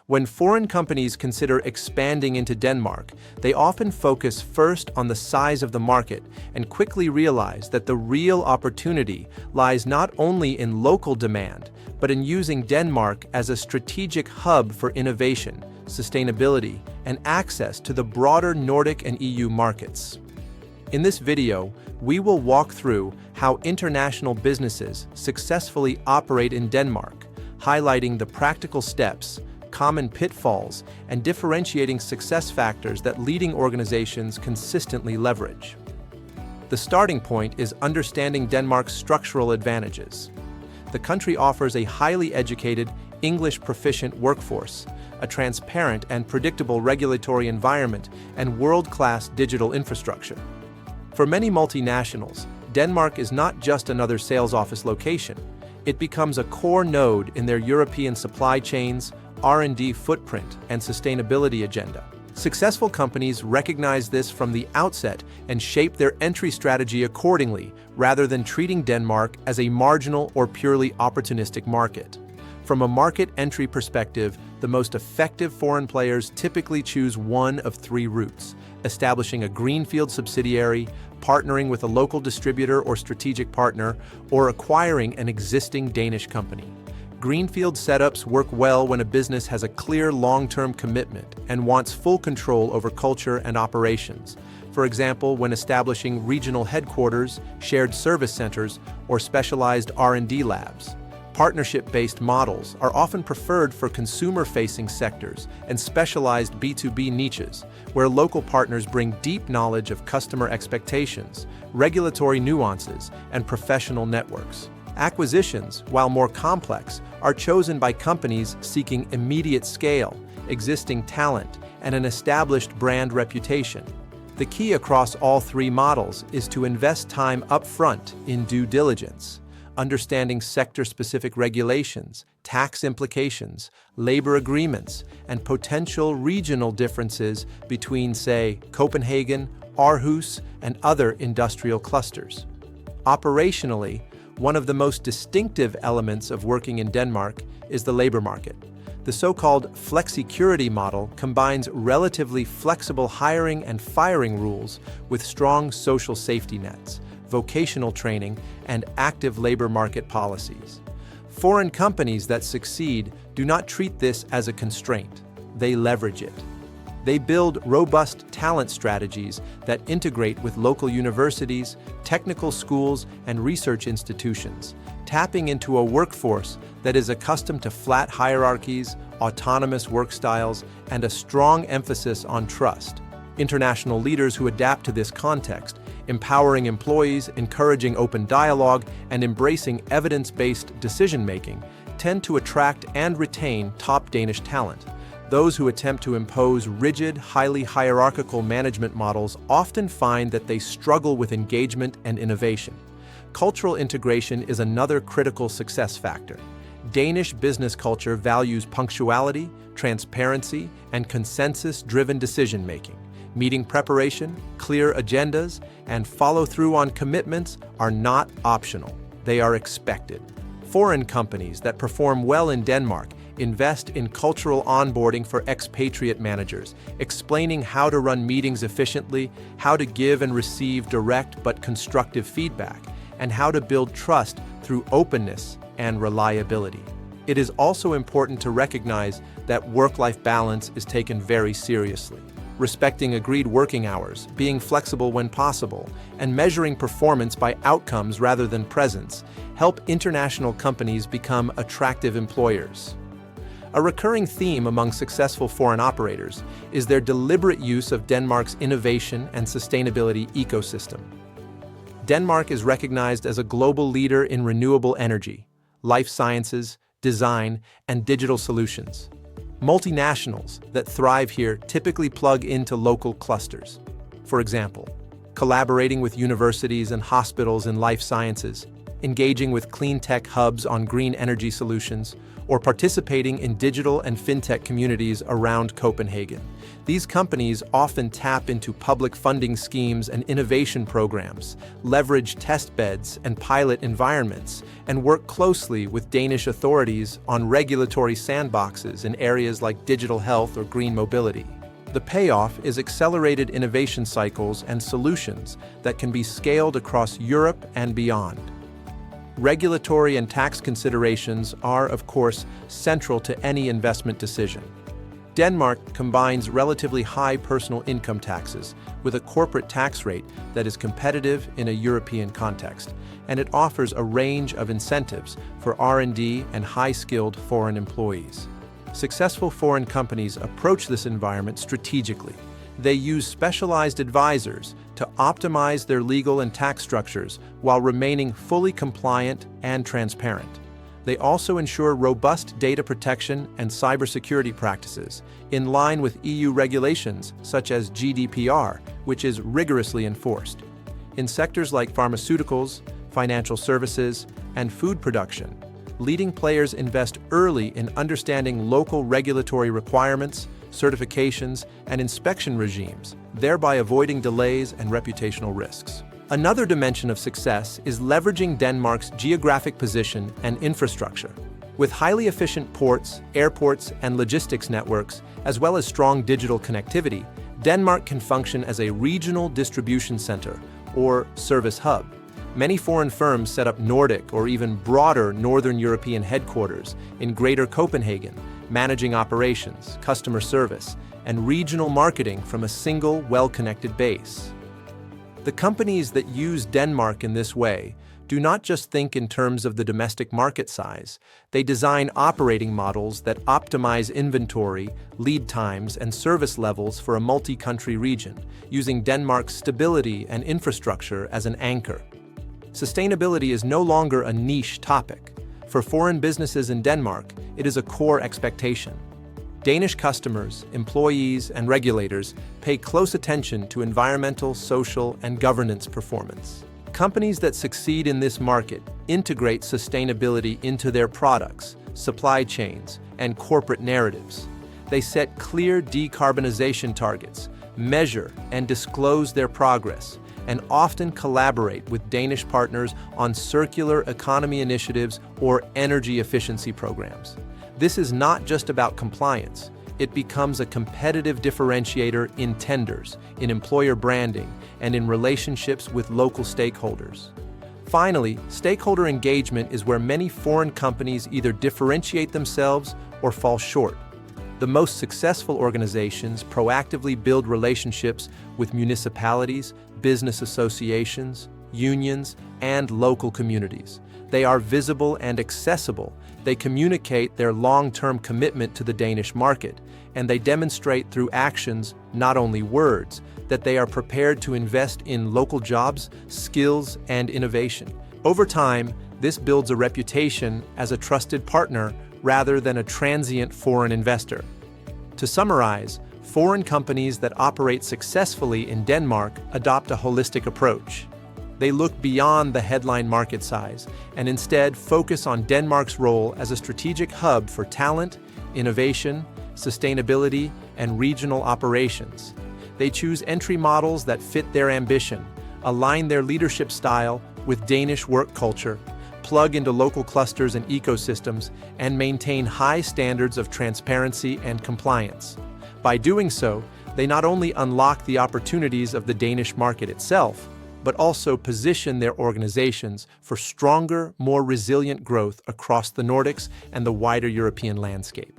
When foreign companies consider expanding into Denmark, they often focus first on the size of the market and quickly realize that the real opportunity lies not only in local demand, but in using Denmark as a strategic hub for innovation, sustainability, and access to the broader Nordic and EU markets. In this video, we will walk through how international businesses successfully operate in Denmark, highlighting the practical steps, common pitfalls, and differentiating success factors that leading organizations consistently leverage. The starting point is understanding Denmark's structural advantages. The country offers a highly educated, English-proficient workforce, a transparent and predictable regulatory environment, and world-class digital infrastructure. For many multinationals, Denmark is not just another sales office location. It becomes a core node in their European supply chains, R&D footprint, and sustainability agenda. Successful companies recognize this from the outset and shape their entry strategy accordingly, rather than treating Denmark as a marginal or purely opportunistic market. From a market entry perspective, the most effective foreign players typically choose one of three routes: establishing a greenfield subsidiary, partnering with a local distributor or strategic partner, or acquiring an existing Danish company. Greenfield setups work well when a business has a clear long-term commitment and wants full control over culture and operations. For example, when establishing regional headquarters, shared service centers, or specialized R&D labs. Partnership-based models are often preferred for consumer-facing sectors and specialized B2B niches, where local partners bring deep knowledge of customer expectations, regulatory nuances, and professional networks. Acquisitions, while more complex, are chosen by companies seeking immediate scale, existing talent, and an established brand reputation. The key across all three models is to invest time upfront in due diligence, understanding sector-specific regulations, tax implications, labor agreements, and potential regional differences between, say, Copenhagen, Aarhus, and other industrial clusters. Operationally, one of the most distinctive elements of working in Denmark is the labor market. The so-called flexicurity model combines relatively flexible hiring and firing rules with strong social safety nets, vocational training, and active labor market policies. Foreign companies that succeed do not treat this as a constraint. They leverage it. They build robust talent strategies that integrate with local universities, technical schools, and research institutions, tapping into a workforce that is accustomed to flat hierarchies, autonomous work styles, and a strong emphasis on trust. International leaders who adapt to this context, empowering employees, encouraging open dialogue, and embracing evidence-based decision-making, tend to attract and retain top Danish talent. Those who attempt to impose rigid, highly hierarchical management models often find that they struggle with engagement and innovation. Cultural integration is another critical success factor. Danish business culture values punctuality, transparency, and consensus-driven decision-making. Meeting preparation, clear agendas, and follow-through on commitments are not optional. They are expected. Foreign companies that perform well in Denmark invest in cultural onboarding for expatriate managers, explaining how to run meetings efficiently, how to give and receive direct but constructive feedback, and how to build trust through openness and reliability. It is also important to recognize that work-life balance is taken very seriously. Respecting agreed working hours, being flexible when possible, and measuring performance by outcomes rather than presence help international companies become attractive employers. A recurring theme among successful foreign operators is their deliberate use of Denmark's innovation and sustainability ecosystem. Denmark is recognized as a global leader in renewable energy, life sciences, design, and digital solutions. Multinationals that thrive here typically plug into local clusters. For example, collaborating with universities and hospitals in life sciences, engaging with clean tech hubs on green energy solutions, or participating in digital and fintech communities around Copenhagen. These companies often tap into public funding schemes and innovation programs, leverage test beds and pilot environments, and work closely with Danish authorities on regulatory sandboxes in areas like digital health or green mobility. The payoff is accelerated innovation cycles and solutions that can be scaled across Europe and beyond. Regulatory and tax considerations are, of course, central to any investment decision. Denmark combines relatively high personal income taxes with a corporate tax rate that is competitive in a European context, and it offers a range of incentives for R&D and high-skilled foreign employees. Successful foreign companies approach this environment strategically. They use specialized advisors to optimize their legal and tax structures while remaining fully compliant and transparent. They also ensure robust data protection and cybersecurity practices in line with EU regulations such as GDPR, which is rigorously enforced. In sectors like pharmaceuticals, financial services, and food production, leading players invest early in understanding local regulatory requirements, certifications, and inspection regimes, thereby avoiding delays and reputational risks. Another dimension of success is leveraging Denmark's geographic position and infrastructure. With highly efficient ports, airports, and logistics networks, as well as strong digital connectivity, Denmark can function as a regional distribution center, or service hub. Many foreign firms set up Nordic or even broader Northern European headquarters in Greater Copenhagen, managing operations, customer service, and regional marketing from a single, well-connected base. The companies that use Denmark in this way do not just think in terms of the domestic market size. They design operating models that optimize inventory, lead times, and service levels for a multi-country region, using Denmark's stability and infrastructure as an anchor. Sustainability is no longer a niche topic. For foreign businesses in Denmark, it is a core expectation. Danish customers, employees, and regulators pay close attention to environmental, social, and governance performance. Companies that succeed in this market integrate sustainability into their products, supply chains, and corporate narratives. They set clear decarbonization targets, measure and disclose their progress, and often collaborate with Danish partners on circular economy initiatives or energy efficiency programs. This is not just about compliance. It becomes a competitive differentiator in tenders, in employer branding, and in relationships with local stakeholders. Finally, stakeholder engagement is where many foreign companies either differentiate themselves or fall short. The most successful organizations proactively build relationships with municipalities, business associations, unions, and local communities. They are visible and accessible. They communicate their long-term commitment to the Danish market, and they demonstrate through actions, not only words, that they are prepared to invest in local jobs, skills, and innovation. Over time, this builds a reputation as a trusted partner rather than a transient foreign investor. To summarize, foreign companies that operate successfully in Denmark adopt a holistic approach. They look beyond the headline market size and instead focus on Denmark's role as a strategic hub for talent, innovation, sustainability, and regional operations. They choose entry models that fit their ambition, align their leadership style with Danish work culture, plug into local clusters and ecosystems, and maintain high standards of transparency and compliance. By doing so, they not only unlock the opportunities of the Danish market itself, but also position their organizations for stronger, more resilient growth across the Nordics and the wider European landscape.